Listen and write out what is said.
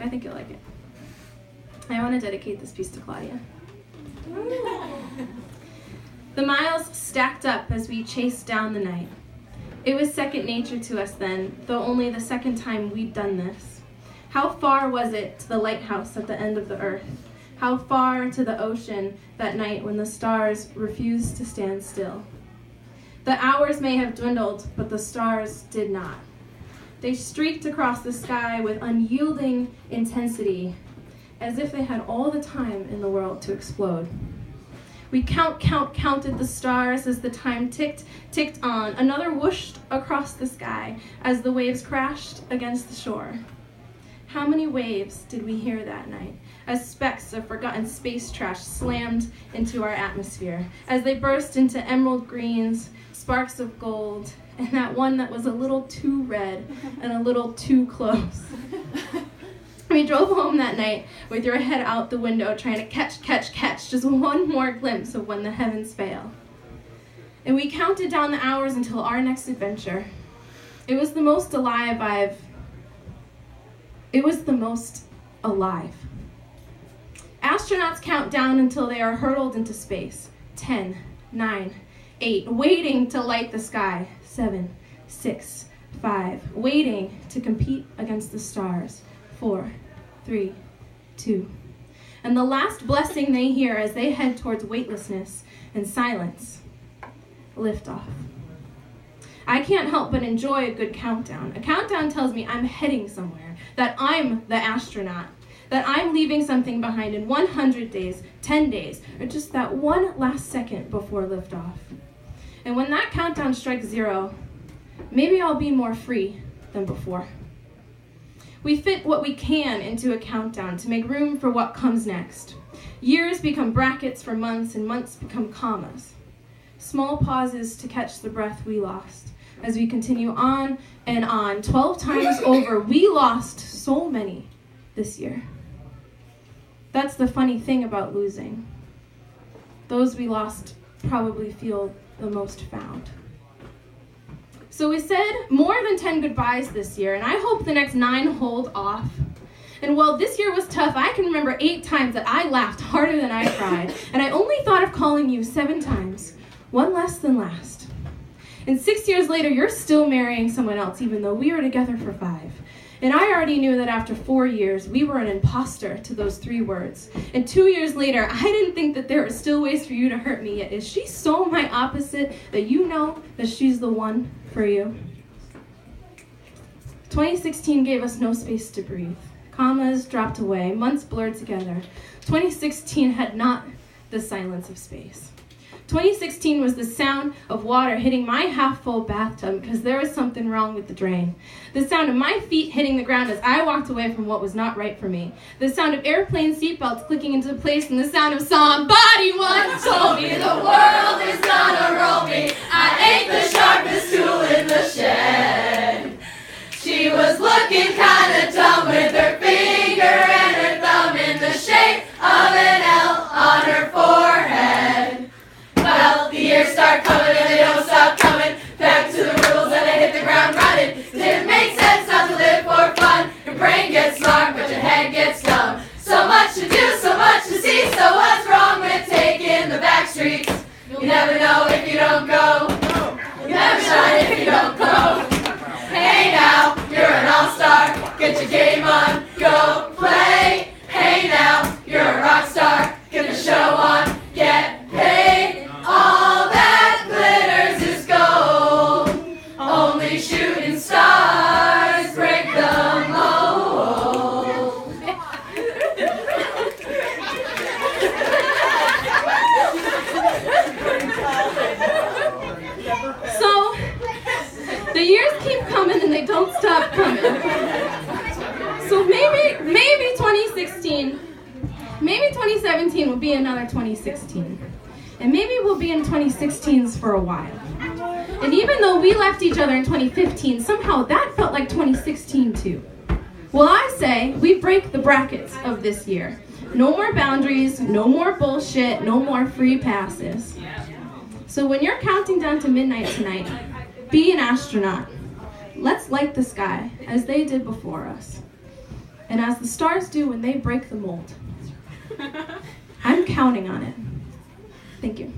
I think you'll like it. I want to dedicate this piece to Claudia. The miles stacked up as we chased down the night. It was second nature to us then, though only the second time we'd done this. How far was it to the lighthouse at the end of the earth? How far to the ocean that night when the stars refused to stand still? The hours may have dwindled, but the stars did not. They streaked across the sky with unyielding intensity, as if they had all the time in the world to explode. We counted the stars as the time ticked on. Another whooshed across the sky as the waves crashed against the shore. How many waves did we hear that night, as specks of forgotten space trash slammed into our atmosphere, as they burst into emerald greens, sparks of gold, and that one that was a little too red and a little too close. We drove home that night with your head out the window trying to catch just one more glimpse of when the heavens fail. And we counted down the hours until our next adventure. It was the most alive. Astronauts count down until they are hurtled into space. 10, 9, 8, waiting to light the sky. 7, 6, 5, waiting to compete against the stars. 4, 3, 2. And the last blessing they hear as they head towards weightlessness and silence. Liftoff. I can't help but enjoy a good countdown. A countdown tells me I'm heading somewhere, that I'm the astronaut, that I'm leaving something behind in 100 days, 10 days, or just that one last second before liftoff. And when that countdown strikes 0, maybe I'll be more free than before. We fit what we can into a countdown to make room for what comes next. Years become brackets for months, and months become commas. Small pauses to catch the breath we lost. As we continue on and on, 12 times over, we lost so many this year. That's the funny thing about losing. Those we lost probably feel the most found. So we said more than 10 goodbyes this year, and I hope the next 9 hold off. And while this year was tough, I can remember 8 times that I laughed harder than I cried, and I only thought of calling you 7 times, one less than last. And 6 years later, you're still marrying someone else, even though we were together for 5. And I already knew that after 4 years, we were an imposter to those 3 words. And 2 years later, I didn't think that there were still ways for you to hurt me, yet is she so my opposite that you know that she's the one for you? 2016 gave us no space to breathe. Commas dropped away, months blurred together. 2016 had not the silence of space. 2016 was the sound of water hitting my half-full bathtub because there was something wrong with the drain. The sound of my feet hitting the ground as I walked away from what was not right for me. The sound of airplane seatbelts clicking into place, and the sound of somebody once told me the world is gonna roll me. I ain't the sharpest tool in the shed. She was looking kinda dumb with her finger and her thumb in the shape of an L on her forehead. Well, the years start coming and they don't stop coming. Back to the rules and I hit the ground running. Didn't make sense not to live for fun. Your brain gets smart but your head gets dumb. So much to do, so much to see. So what's wrong with taking the back streets? You never know if you don't go. You never shine if you don't go. Hey now, you're an all-star. Get your game on, go play. Hey now, you're a rock star. Get the show on, get paid. All that glitters is gold. Only shooting stars break the mold. So, the years keep coming and they don't stop coming. So maybe 2017 will be another 2016. And maybe we'll be in 2016s for a while. And even though we left each other in 2015, somehow that felt like 2016 too. Well, I say we break the brackets of this year. No more boundaries, no more bullshit, no more free passes. So when you're counting down to midnight tonight, be an astronaut. Let's light the sky as they did before us. And as the stars do when they break the mold. I'm counting on it. Thank you.